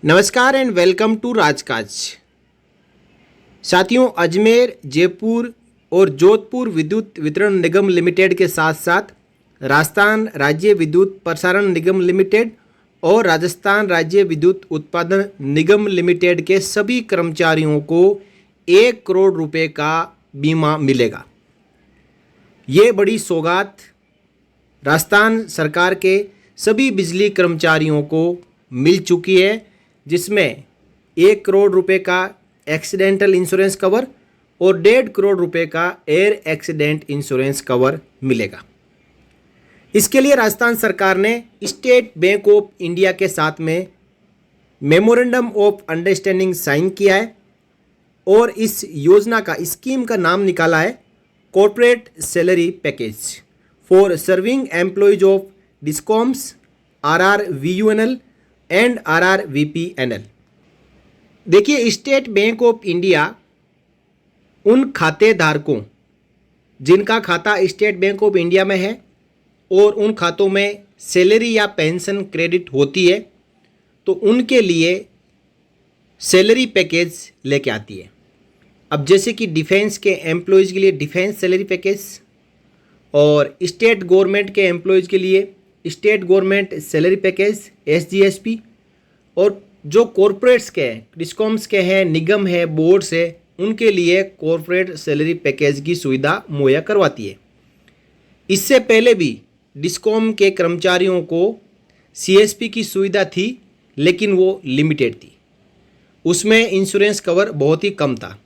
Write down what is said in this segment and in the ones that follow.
नमस्कार and welcome to राजकाज। साथियों, अजमेर, जयपुर और जोधपुर विद्युत वितरण निगम लिमिटेड के साथ साथ राजस्थान राज्य विद्युत प्रसारण निगम लिमिटेड और राजस्थान राज्य विद्युत उत्पादन निगम लिमिटेड के सभी कर्मचारियों को 1 करोड़ रुपए का बीमा मिलेगा। ये बड़ी सौगात राजस्थान सरकार के सभी बिजली कर्मचारियों को मिल चुकी है, जिसमें 1 करोड़ रुपए का एक्सीडेंटल इंश्योरेंस कवर और 1.5 करोड़ रुपए का एयर एक्सीडेंट इंश्योरेंस कवर मिलेगा। इसके लिए राजस्थान सरकार ने स्टेट बैंक ऑफ इंडिया के साथ में मेमोरेंडम ऑफ अंडरस्टैंडिंग साइन किया है और इस योजना का स्कीम का नाम निकाला है corporate salary package for serving employees of discoms, RRVUNL and RRVPNL। देखिए, स्टेट बैंक ऑफ इंडिया उन खाते धारकों जिनका खाता स्टेट बैंक ऑफ इंडिया में है और उन खातों में सैलरी या पेंशन क्रेडिट होती है, तो उनके लिए सैलरी पैकेज लेके आती है। अब जैसे कि डिफेंस के एम्प्लॉयज़ के लिए डिफेंस सैलरी पैकेज और स्टेट गवर्नमेंट के एम्प्लॉयज़ के लिए state government salary package SGSP, और जो कॉरपोरेट्स के हैं, डिस्कॉम्स के हैं, निगम है, बोर्ड्स है, उनके लिए कॉरपोरेट सैलरी पैकेज की सुविधा मुहैया करवाती है। इससे पहले भी डिस्कॉम के कर्मचारियों को CSP की सुविधा थी, लेकिन वो लिमिटेड थी, उसमें इंश्योरेंस कवर बहुत ही कम था।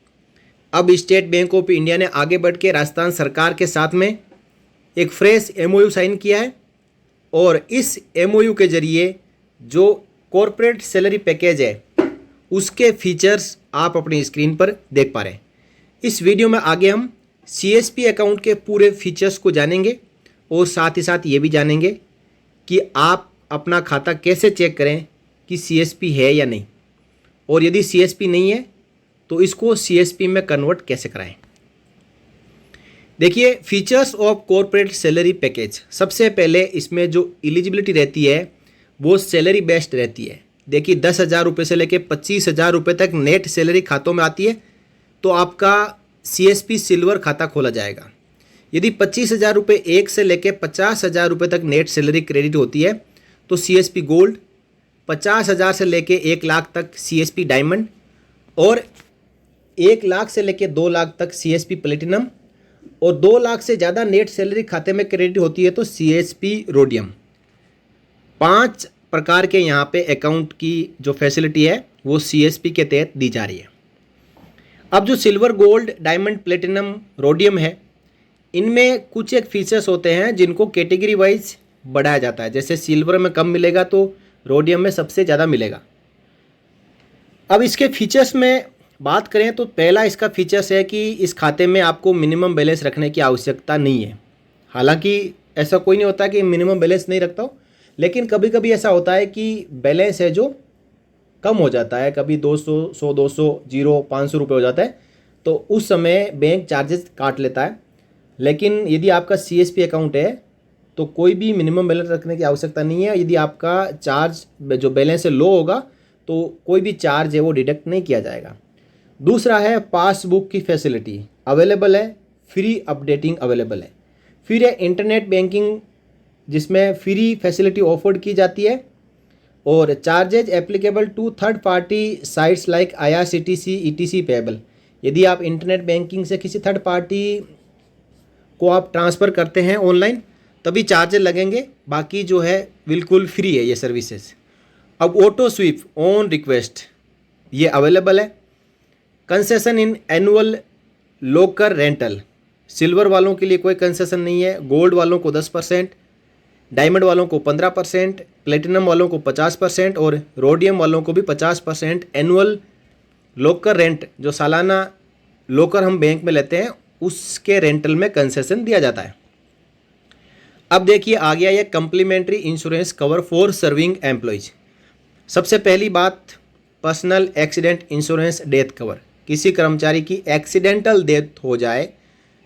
अब स्टेट बैंक ऑफ इंडिया ने आगे बढ़ के राजस्थान सरकार के साथ में एक फ्रेश MOU साइन किया है और इस MOU के जरिए जो कॉर्पोरेट सैलरी पैकेज है उसके फीचर्स आप अपनी स्क्रीन पर देख पा रहे हैं। इस वीडियो में आगे हम CSP अकाउंट के पूरे फीचर्स को जानेंगे और साथ ही साथ ये भी जानेंगे कि आप अपना खाता कैसे चेक करें कि CSP है या नहीं, और यदि CSP नहीं है तो इसको CSP में कन्वर्ट कैसे कराएं। देखिए, features of corporate salary package. सबसे पहले इसमें जो एलिजिबिलिटी रहती है वो सैलरी बेस्ड रहती है। देखिए, 10,000 रुपये से लेकर 25,000 रुपये तक नेट सैलरी खातों में आती है तो आपका CSP सिल्वर खाता खोला जाएगा। यदि 25,000 रुपये एक से लेकर 50,000 रुपये तक नेट सैलरी क्रेडिट होती है तो CSP गोल्ड, 50,000 से लेकर 1 लाख तक CSP डायमंड, और 1 लाख से लेकर 2 लाख तक CSP प्लेटिनम, और 2 लाख से ज़्यादा नेट सैलरी खाते में क्रेडिट होती है तो CSP रोडियम। 5 प्रकार के यहाँ पे अकाउंट की जो फैसिलिटी है वो CSP के तहत दी जा रही है। अब जो silver, gold, diamond, platinum, rhodium है, इनमें कुछ एक फीचर्स होते हैं जिनको कैटेगरी वाइज बढ़ाया जाता है। जैसे सिल्वर में कम मिलेगा तो रोडियम में सबसे ज़्यादा मिलेगा। अब इसके फीचर्स में बात करें तो पहला इसका फीचर्स है कि इस खाते में आपको मिनिमम बैलेंस रखने की आवश्यकता नहीं है। हालांकि ऐसा कोई नहीं होता कि मिनिमम बैलेंस नहीं रखता हो, लेकिन कभी कभी ऐसा होता है कि बैलेंस है जो कम हो जाता है, कभी 200, 100, 200, 0, 500 रुपये हो जाता है, तो उस समय बैंक चार्जेस काट लेता है। लेकिन यदि आपका CSP अकाउंट है तो कोई भी मिनिमम बैलेंस रखने की आवश्यकता नहीं है। यदि आपका चार्ज जो बैलेंस है लो होगा तो कोई भी चार्ज है वो डिडक्ट नहीं किया जाएगा। दूसरा है पासबुक की फैसिलिटी अवेलेबल है, फ्री अपडेटिंग अवेलेबल है। फिर है इंटरनेट बैंकिंग, जिसमें फ्री फैसिलिटी ऑफर्ड की जाती है, और charges applicable to third party sites like IRCTC ETC payable. यदि आप इंटरनेट बैंकिंग से किसी थर्ड पार्टी को आप ट्रांसफ़र करते हैं ऑनलाइन तभी चार्जेज लगेंगे, बाकी जो है बिल्कुल फ्री है ये सर्विसेज। अब ऑटो स्वीप ऑन रिक्वेस्ट ये अवेलेबल है। Concession in annual locker rental, silver वालों के लिए कोई कंसेशन नहीं है, गोल्ड वालों को 10%, डायमंड वालों को 15%, प्लेटिनम वालों को 50% और रोडियम वालों को भी 50% एनुअल लॉकर रेंट, जो सालाना लॉकर हम बैंक में लेते हैं उसके रेंटल में कंसेशन दिया जाता है। अब देखिए आ गया ये complimentary insurance cover for serving employees. सबसे पहली बात, personal accident insurance death cover. किसी कर्मचारी की एक्सीडेंटल डेथ हो जाए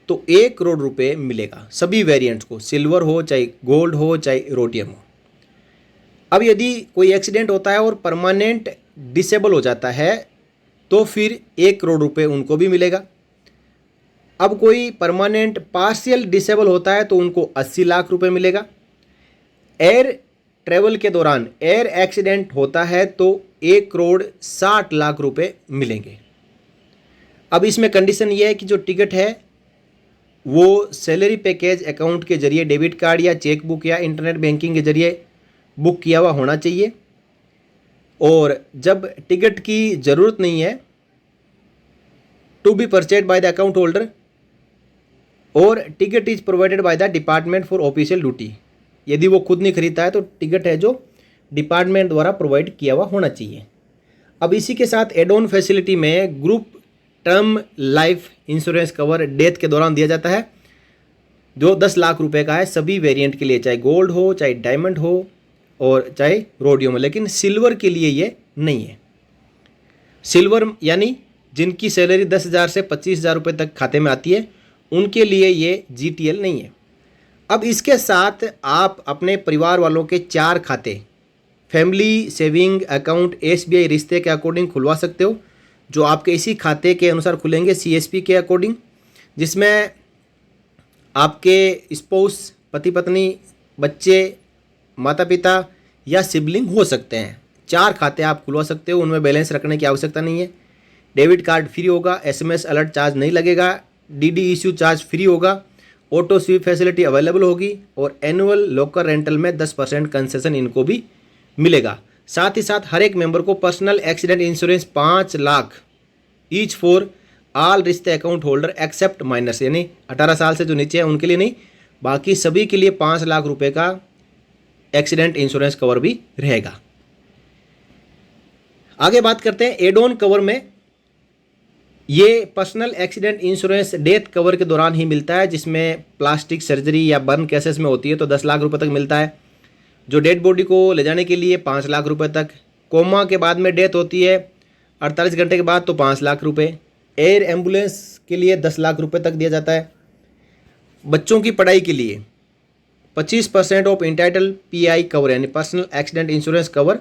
तो 1 करोड़ रुपए मिलेगा सभी वेरिएंट्स को, सिल्वर हो चाहे गोल्ड हो चाहे रोडियम हो। अब यदि कोई एक्सीडेंट होता है और परमानेंट डिसेबल हो जाता है तो फिर 1 करोड़ रुपए उनको भी मिलेगा। अब कोई परमानेंट पार्शियल डिसेबल होता है तो उनको 80 लाख रुपए मिलेगा। एयर ट्रेवल के दौरान एयर एक्सीडेंट होता है तो 1 करोड़ 60 लाख रुपए मिलेंगे। अब इसमें कंडीशन ये है कि जो टिकट है वो सैलरी पैकेज अकाउंट के जरिए डेबिट कार्ड या चेक बुक या इंटरनेट बैंकिंग के जरिए बुक किया हुआ होना चाहिए। और जब टिकट की ज़रूरत नहीं है to be purchase by the account holder और ticket is provided by the department for official duty. यदि वो खुद नहीं खरीदता है तो टिकट है जो डिपार्टमेंट द्वारा प्रोवाइड किया हुआ होना चाहिए। अब इसी के साथ एड ऑन फैसिलिटी में group term life insurance cover death के दौरान दिया जाता है जो 10 लाख रुपए का है सभी वेरिएंट के लिए, चाहे गोल्ड हो चाहे डायमंड हो और चाहे रोडियम हो, लेकिन सिल्वर के लिए ये नहीं है। सिल्वर यानी जिनकी सैलरी 10,000 से 25,000 रुपये तक खाते में आती है उनके लिए ये GTL नहीं है। अब इसके साथ आप अपने परिवार वालों के 4 खाते फैमिली सेविंग अकाउंट SBI रिश्ते के अकॉर्डिंग खुलवा सकते हो, जो आपके इसी खाते के अनुसार खुलेंगे CSP के अकॉर्डिंग, जिसमें आपके स्पाउस पति पत्नी, बच्चे, माता पिता या सिबलिंग हो सकते हैं। 4 खाते आप खुलवा सकते हो, उनमें बैलेंस रखने की आवश्यकता नहीं है। डेबिट कार्ड फ्री होगा, SMS अलर्ट चार्ज नहीं लगेगा, DD इश्यू चार्ज फ्री होगा, ऑटो स्वीप फैसिलिटी अवेलेबल होगी और एनुअल लॉकर रेंटल में 10% कंसेशन इनको भी मिलेगा। साथ ही साथ हर एक मेंबर को personal accident insurance 5 lakh each for all रिश्ते अकाउंट होल्डर एक्सेप्ट माइनर्स, यानी 18 साल से जो नीचे है उनके लिए नहीं, बाकी सभी के लिए 5 लाख रुपए का एक्सीडेंट इंश्योरेंस कवर भी रहेगा। आगे बात करते हैं एड ऑन कवर में। ये personal accident insurance death cover के दौरान ही मिलता है, जिसमें प्लास्टिक सर्जरी या बर्न केसेस में होती है तो 10 लाख रुपए तक मिलता है। जो डेड बॉडी को ले जाने के लिए 5 लाख रुपए तक, कोमा के बाद में डेथ होती है 48 घंटे के बाद तो 5 लाख रुपए, एयर एम्बुलेंस के लिए 10 लाख रुपए तक दिया जाता है। बच्चों की पढ़ाई के लिए 25% ऑफ इंटाइटल PI कवर यानी पर्सनल एक्सीडेंट इंश्योरेंस कवर,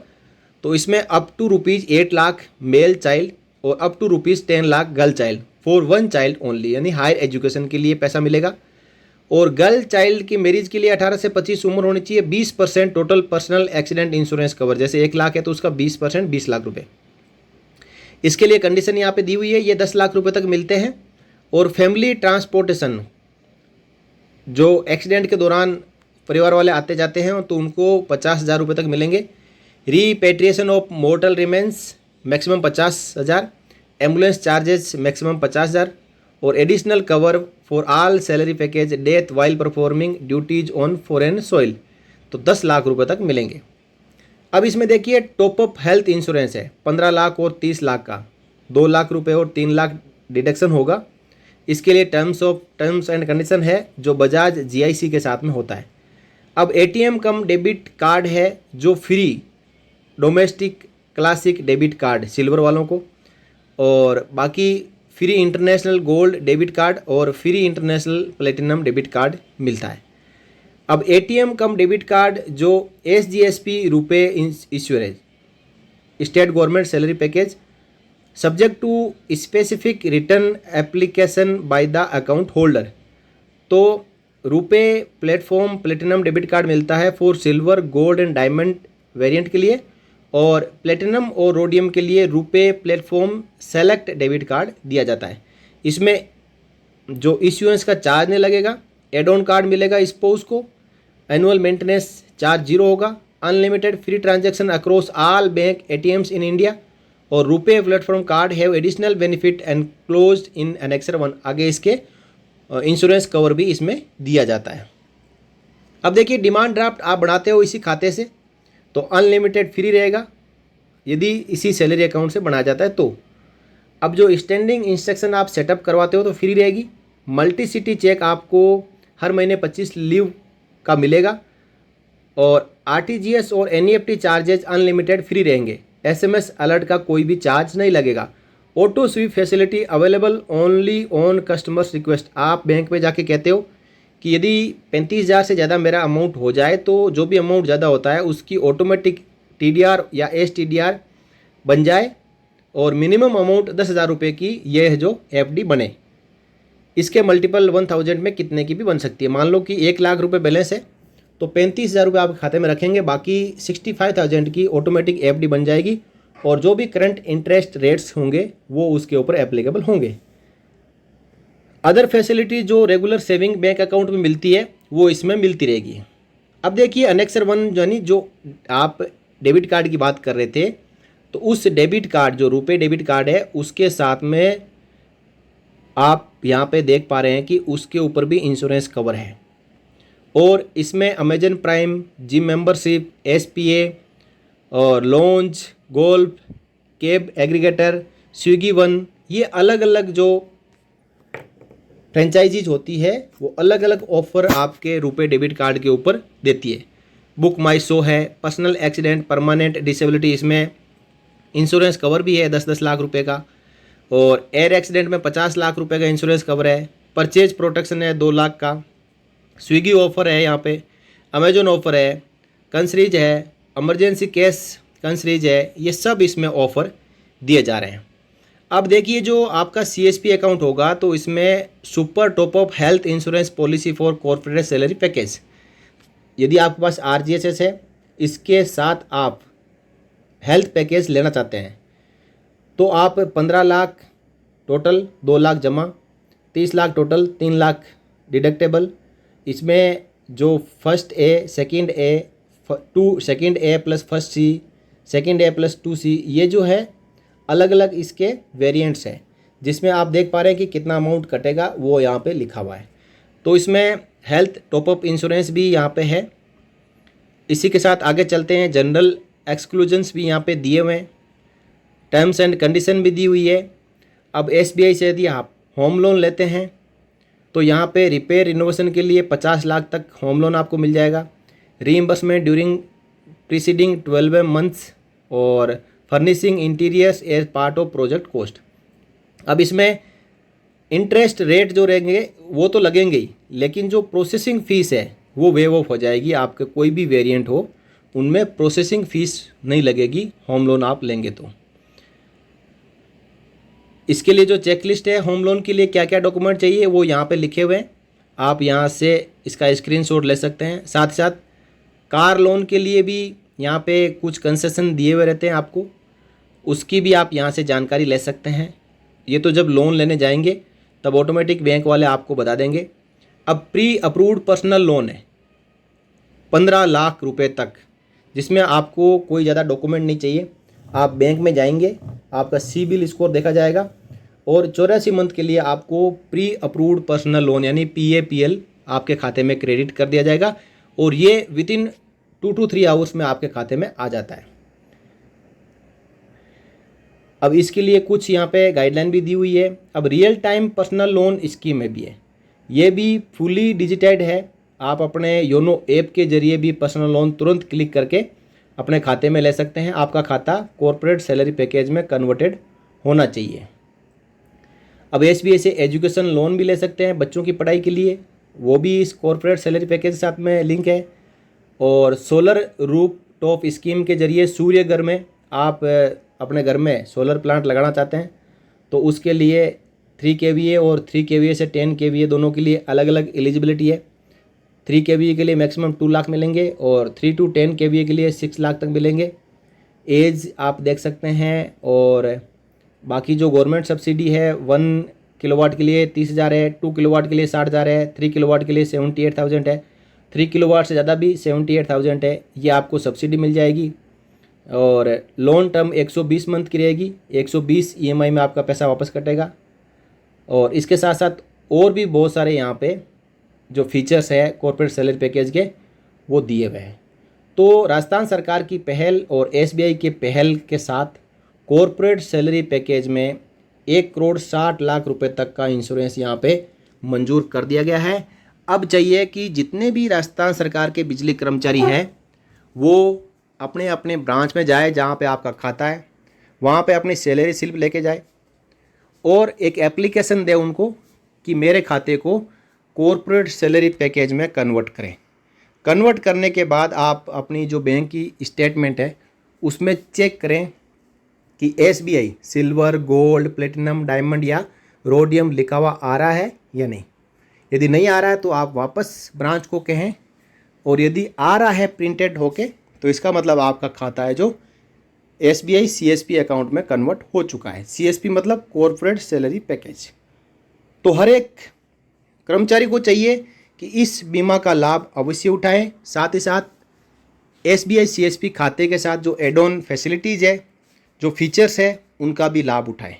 तो इसमें up to ₹8 lakh male child और up to ₹10 lakh girl child for 1 child only, यानी हायर एजुकेशन के लिए पैसा मिलेगा। और गर्ल चाइल्ड की मैरिज के लिए 18 से 25 उम्र होनी चाहिए। 20% total personal accident insurance cover, जैसे 1 लाख है तो उसका 20% 20 लाख रुपए। इसके लिए कंडीशन यहाँ पे दी हुई है, ये 10 लाख रुपए तक मिलते हैं। और फैमिली ट्रांसपोर्टेशन, जो एक्सीडेंट के दौरान परिवार वाले आते जाते हैं तो उनको 50,000 रुपये तक मिलेंगे। रीपेट्रिएशन of mortar remains maximum 50,000, ambulance charges maximum 50,000 और additional cover for all salary package death while performing duties on foreign soil, तो 10 लाख रुपए तक मिलेंगे। अब इसमें देखिए टॉप अप हेल्थ इंश्योरेंस है 15 लाख और 30 लाख का, 2 लाख रुपए और 3 लाख डिडक्शन होगा। इसके लिए टर्म्स एंड कंडीशन है जो बजाज GIC के साथ में होता है। अब ATM कम डेबिट कार्ड है जो free domestic classic debit card silver वालों को, और बाकी free international gold debit card और free international platinum debit card मिलता है। अब ATM कम डेबिट कार्ड जो SGSP RuPay insurance state government salary package subject to specific return application by the account holder, तो RuPay platform platinum debit card मिलता है for silver gold and diamond variant के लिए, और platinum और rhodium के लिए रुपए प्लेटफॉर्म सेलेक्ट डेबिट कार्ड दिया जाता है। इसमें जो इश्यूएंस का चार्ज नहीं लगेगा, एड ऑन कार्ड मिलेगा स्पाउस को, एनुअल मेंटेनेंस चार्ज 0 होगा, unlimited free transaction across all bank ATMs in India, और रुपए platform card have additional benefit enclosed in annexure 1। आगे इसके इंश्योरेंस कवर भी इसमें दिया जाता है। अब देखिए डिमांड ड्राफ्ट आप बढ़ाते हो इसी खाते से तो अनलिमिटेड फ्री रहेगा, यदि इसी सैलरी अकाउंट से बनाया जाता है तो। अब जो स्टैंडिंग इंस्ट्रक्शन आप सेटअप करवाते हो तो फ्री रहेगी। मल्टी सिटी चेक आपको हर महीने 25 लीव का मिलेगा, और RTGS और NEFT चार्जेज अनलिमिटेड फ्री रहेंगे। SMS अलर्ट का कोई भी चार्ज नहीं लगेगा। Auto SVEEP facility available only on customers request. आप बैंक में जाके कहते हो कि यदि 35,000 से ज़्यादा मेरा अमाउंट हो जाए तो जो भी अमाउंट ज़्यादा होता है उसकी ऑटोमेटिक TDR या STDR बन जाए और मिनिमम अमाउंट 10,000 रुपये की ये है जो एफडी बने। इसके मल्टीपल 1000 में कितने की भी बन सकती है। मान लो कि 1,00,000 रुपये बैलेंस है तो 35,000 रुपये आप खाते में रखेंगे, बाकी 65,000 की ऑटोमेटिक एफडी बन जाएगी और जो भी करंट इंटरेस्ट रेट्स होंगे वो उसके ऊपर एप्लीकेबल होंगे। अदर फैसिलिटी जो रेगुलर सेविंग बैंक अकाउंट में मिलती है वो इसमें मिलती रहेगी। अब देखिए अनेक्सर 1 यानी जो आप डेबिट कार्ड की बात कर रहे थे, तो उस डेबिट कार्ड जो रुपए डेबिट कार्ड है उसके साथ में आप यहाँ पे देख पा रहे हैं कि उसके ऊपर भी इंश्योरेंस कवर है और इसमें Amazon Prime, gym membership, SPA और lounge, golf, cab aggregator, Swiggy One, ये अलग अलग जो फ्रेंचाइजीज होती है वो अलग अलग ऑफर आपके रुपए डेबिट कार्ड के ऊपर देती है। बुक माई शो है, पर्सनल एक्सीडेंट, परमानेंट डिसेबिलिटी, इसमें इंश्योरेंस कवर भी है 10-10 लाख रुपए का और एयर एक्सीडेंट में 50 लाख रुपए का इंश्योरेंस कवर है। परचेज प्रोटेक्शन है 2 लाख का। स्विगी ऑफ़र है यहाँ पे, अमेजोन ऑफ़र है, कंसरीज है, इमरजेंसी कैश कंसरीज है, ये सब इसमें ऑफ़र दिए जा रहे हैं। अब देखिए जो आपका सीएसपी अकाउंट होगा तो इसमें super top up health insurance policy for corporate salary package, यदि आपके पास आरजीएसएस है, इसके साथ आप हेल्थ पैकेज लेना चाहते हैं तो आप 15 लाख टोटल, 2 लाख जमा, 30 लाख टोटल, 3 लाख डिडक्टेबल। इसमें जो first A, second A, second A plus first C, second A plus 2C, ये जो है अलग अलग इसके वेरिएंट्स हैं जिसमें आप देख पा रहे हैं कि कितना अमाउंट कटेगा वो यहाँ पे लिखा हुआ है। तो इसमें हेल्थ टॉपअप इंश्योरेंस भी यहाँ पे है। इसी के साथ आगे चलते हैं, जनरल एक्सक्लूजन्स भी यहाँ पे दिए हुए हैं, टर्म्स एंड कंडीशन भी दी हुई है। अब एसबीआई से यदि आप होम लोन लेते हैं तो यहाँ पे रिपेयर रिनोवेशन के लिए 50 लाख तक होम लोन आपको मिल जाएगा। रीइंबर्समेंट ड्यूरिंग प्रीसीडिंग 12 मंथ्स और furnishing interiors as part of project cost. अब इसमें इंटरेस्ट रेट जो रहेंगे वो तो लगेंगे ही, लेकिन जो प्रोसेसिंग फ़ीस है वो वेव ऑफ हो जाएगी। आपके कोई भी वेरिएंट हो उनमें प्रोसेसिंग फ़ीस नहीं लगेगी होम लोन आप लेंगे तो। इसके लिए जो चेकलिस्ट है होम लोन के लिए क्या क्या डॉक्यूमेंट चाहिए वो यहाँ पे लिखे हुए हैं, आप यहाँ से इसका स्क्रीनशॉट ले सकते हैं। साथ ही साथ कार लोन के लिए भी यहाँ पे कुछ कंसेशन दिए हुए रहते हैं आपको, उसकी भी आप यहाँ से जानकारी ले सकते हैं। ये तो जब लोन लेने जाएंगे तब ऑटोमेटिक बैंक वाले आपको बता देंगे। अब प्री अप्रूव्ड पर्सनल लोन है 15 लाख रुपए तक, जिसमें आपको कोई ज़्यादा डॉक्यूमेंट नहीं चाहिए। आप बैंक में जाएंगे, आपका सिबिल स्कोर देखा जाएगा और 84 मंथ के लिए आपको प्री अप्रूव्ड पर्सनल लोन यानी PAPL आपके खाते में क्रेडिट कर दिया जाएगा और ये विदिन 2 to 3 आवर्स में आपके खाते में आ जाता है। अब इसके लिए कुछ यहाँ पे गाइडलाइन भी दी हुई है। अब real time personal loan scheme में भी है, ये भी फुली डिजिटाइड है। आप अपने योनो ऐप के जरिए भी पर्सनल लोन तुरंत क्लिक करके अपने खाते में ले सकते हैं। आपका खाता कॉर्पोरेट सैलरी पैकेज में कन्वर्टेड होना चाहिए। अब SBI से एजुकेशन लोन भी ले सकते हैं बच्चों की पढ़ाई के लिए, वो भी इस कॉर्पोरेट सैलरी पैकेज के साथ में लिंक है। और सोलर रूफ टॉप स्कीम के जरिए सूर्य घर में आप अपने घर में सोलर प्लांट लगाना चाहते हैं तो उसके लिए 3 kVA और 3 kVA से 10 kVA दोनों के लिए अलग अलग एलिजिबिलिटी है। 3 kVA के लिए मैक्सिमम 2 लाख मिलेंगे और 3 to 10 kVA के लिए 6 लाख तक मिलेंगे। एज आप देख सकते हैं और बाकी जो गवर्नमेंट सब्सिडी है 1 किलोवाट के लिए 30,000 है, 2 किलोवाट के लिए 60,000 है, 3 किलोवाट के लिए 78,000 है, 3 किलोवाट से ज़्यादा भी 78,000 है, ये आपको सब्सिडी मिल जाएगी। और लोन टर्म 120 मंथ की रहेगी, 120 EMI में आपका पैसा वापस कटेगा। और इसके साथ साथ और भी बहुत सारे यहाँ पे जो फीचर्स है कॉर्पोरेट सैलरी पैकेज के वो दिए हुए हैं। तो राजस्थान सरकार की पहल और SBI के पहल के साथ कॉर्पोरेट सैलरी पैकेज में 1,60 लाख रुपए तक का इंश्योरेंस यहाँ पे मंजूर कर दिया गया है। अब चाहिए कि जितने भी राजस्थान सरकार के बिजली कर्मचारी हैं वो अपने अपने ब्रांच में जाए जहाँ पे आपका खाता है, वहाँ पे अपनी सैलरी स्लिप लेके जाए और एक एप्लीकेशन दे उनको कि मेरे खाते को कॉर्पोरेट सैलरी पैकेज में कन्वर्ट करें। कन्वर्ट करने के बाद आप अपनी जो बैंक की स्टेटमेंट है उसमें चेक करें कि SBI silver, gold, platinum, diamond या रोडियम लिखा हुआ आ रहा है या नहीं। यदि नहीं आ रहा है तो आप वापस ब्रांच को कहें, और यदि आ रहा है प्रिंटेड होके तो इसका मतलब आपका खाता है जो SBI CSP अकाउंट में कन्वर्ट हो चुका है। CSP मतलब कॉर्पोरेट सैलरी पैकेज। तो हर एक कर्मचारी को चाहिए कि इस बीमा का लाभ अवश्य उठाएं। साथ ही साथ SBI CSP खाते के साथ जो एड ऑन फैसिलिटीज़ है, जो फीचर्स है, उनका भी लाभ उठाएं।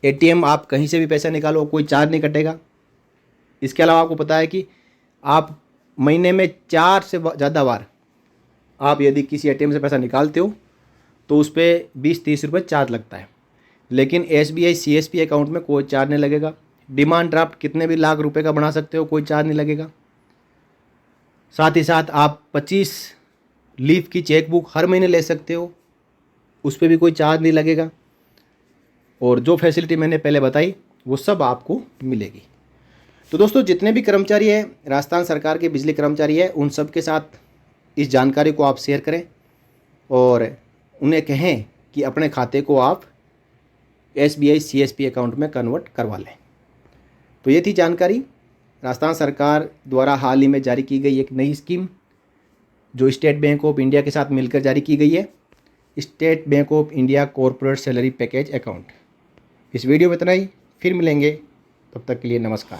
ATM आप कहीं से भी पैसा निकालो, कोई चार्ज नहीं कटेगा। इसके अलावा आपको पता है कि आप महीने में 4 से ज़्यादा बार आप यदि किसी ATM से पैसा निकालते हो तो उस पर 20-30 रुपये चार्ज लगता है, लेकिन SBI CSP अकाउंट में कोई चार्ज नहीं लगेगा। डिमांड ड्राफ्ट कितने भी लाख रुपए का बना सकते हो, कोई चार्ज नहीं लगेगा। साथ ही साथ आप 25 लीफ की चेक बुक हर महीने ले सकते हो, उस पर भी कोई चार्ज नहीं लगेगा। और जो फैसिलिटी मैंने पहले बताई वो सब आपको मिलेगी। तो दोस्तों, जितने भी कर्मचारी हैं, राजस्थान सरकार के बिजली कर्मचारी हैं, उन सब के साथ इस जानकारी को आप शेयर करें और उन्हें कहें कि अपने खाते को आप SBI CSP अकाउंट में कन्वर्ट करवा लें। तो ये थी जानकारी राजस्थान सरकार द्वारा हाल ही में जारी की गई एक नई स्कीम, जो स्टेट बैंक ऑफ इंडिया के साथ मिलकर जारी की गई है, state bank of India corporate salary package account. इस वीडियो में इतना ही, फिर मिलेंगे, तब तक के लिए नमस्कार।